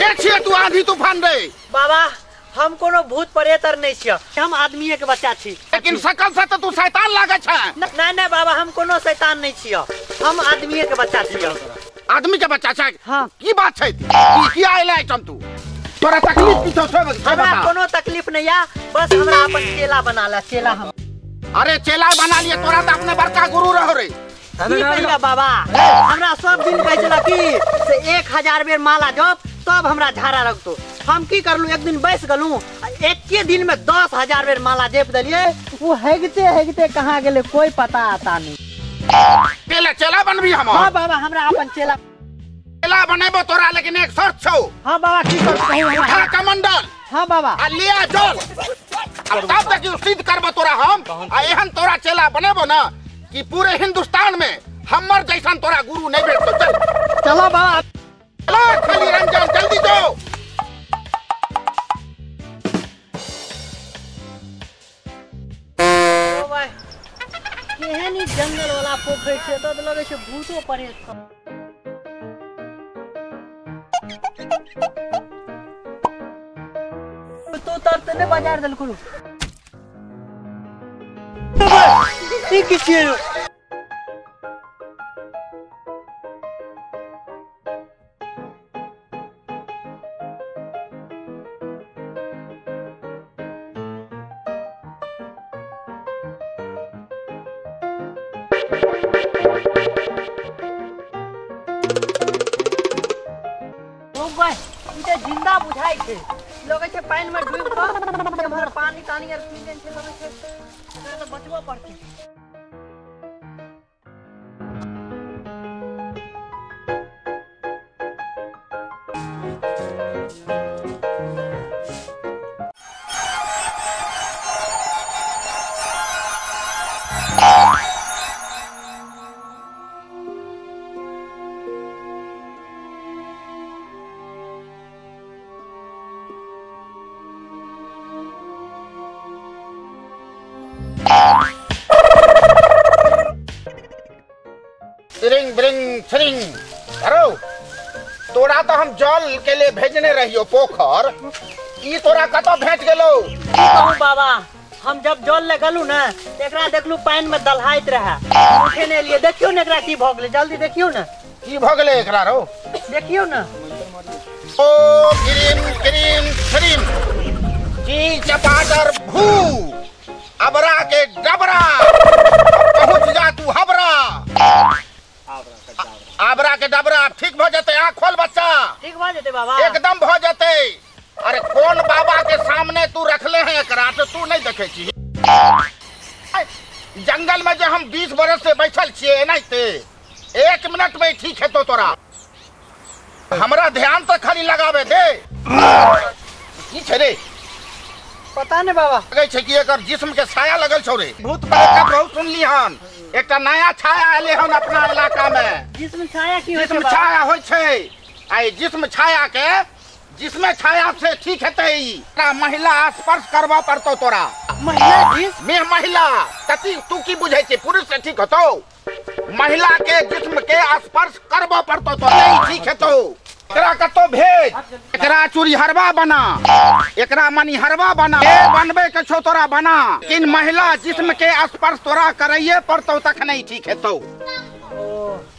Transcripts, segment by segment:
के छिए तू आंधी तूफान रे? बाबा हम कोनो भूत प्रेतर नहीं छिए, हम आदमी के बच्चा छी। लेकिन सकल से तो तू शैतान लागे छ। नहीं नहीं बाबा हम कोनो शैतान नहीं छिए, हम आदमी के बच्चा छिए। आदमी के बच्चा छ? हाँ। की बात छै? की आइले आइटम तू? तोरा तकलीफ की छौ? हमरा कोनो तकलीफ नहीं है, बस हमरा अपन चेला बना ला, चेला हम। अरे चेला बना लिए, तोरा तो अपने बड़का गुरु रहो रे। बाबा हमरा सब दिन कहे छला कि से 1000 बेर माला जप तब हमरा झाड़ा लगतो। हम की करलू, एक दिन बैस गलू, एक दिन में 10,000 बेर माला जप दिलिए, वो हेगते हेगते कहाँ गेले कोई पता आता नहीं। चेला बनबी हम? हाँ बाबा हमरा अपन चेला बनेबो तोरा, लेकिन एक शर्त छौ। हाँ बाबा की शर्त कहू? उठा कमंडल। हाँ बाबा आ लिया जल। अब तब तक सिद्ध करबो तोरा हम, आ एहन तोरा चेला बनेबो ना कि पूरे हिंदुस्तान में हमर जैसन तोरा गुरु नहीं भेटतो। चल चलो बाबा, चलो खाली रंजन जल्दी जाओ। केहन ई जंगल वाला पोखर छै, तो लगे छै भूतो पड़े। तो तरत ने बाजार दल करू ठीक छियै। जिंदा बुझाई छै, लगे छै पानी में डूब के हमर पानी तानी आर पी लेन छै, लगे छै तो बचबो पड़तै। रिंग ब्रिंग छरिंग। अरे तोरा तो हम जल के लिए भेजने रहियो पोखर, ई तोरा कतो भेज गेलो? कहू बाबा हम जब जल ले गलू ना, एकरा देखलू पानी में दलहाइत रहे, उठे ने लिए। देखियो ने एकरा की भ गेलै, जल्दी देखियो ना की भ गेलै एकरा रो। देखियो ना। ओ गिरिम गिरिम छरिम जी चपाटर भू अबरा के डबरा, पहुंच जा तू हबरा। आबरा के डबरा ठीक भ जते। आँख खोल बच्चा। ठीक भ जते बाबा, एकदम भ जते। अरे कौन बाबा के सामने तू रखले है एकरा, तो तू नहीं देखे छी? जंगल में जो हम 20 बरस से बैठल छिए एनाइते 1 मिनट में ठीक है तो तोरा हमरा ध्यान तो खाली लगावे दे। की छे रे? पता नहीं बाबा, लगे छे कि एकर जिस्म के छाया लगल छौ रे। भूत प्रेत का बहुत सुनली हन, एकटा नया छाया आले हन अपना इलाका में। जिस्म छाया की होय छै? जिस्म छाया होय छै। आई जिस्म छाया के जिसमें छाया से ठीक है ई महिला स्पर्श करवा पड़तो तोरा। महिला जिस्म में महिला कति तू की बुझे छे? पुरुष से ठीक होतो? महिला के जिस्म के स्पर्श करवा पड़तो तो नहीं ठीक है तो एकरा कतो भेज। एकरा चूड़ी हरवा बना, एकरा मनी हरवा बना, ए बनबे के छो तोरा बना। इन महिला जिस्म के स्पर्श तोरा करइए पड़तो तक नहीं ठीक है तो।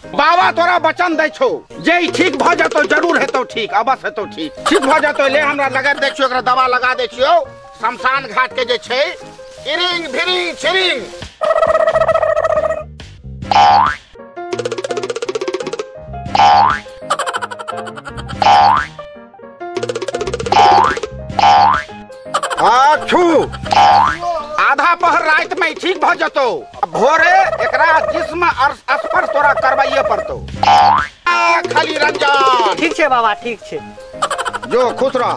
बाबा तोरा वचन दै छो जे ठीक भ जतो, जरूर हेतो ठीक, अवश्य हेतो ठीक। ठीक भ जतो ले हमरा लगा दे छियो, एकरा दवा लगा दे छियो। शमशान घाट के जे छै इरिंग भिरिंग छिरिंग। आछू आधा पहर रात में ठीक भ जतो, भोरे एकरा जिस्म स्पर्श तोरा करवाइए पड़तो। खाली रंजन। ठीक छे बाबा, ठीक छे। जो खुश रह।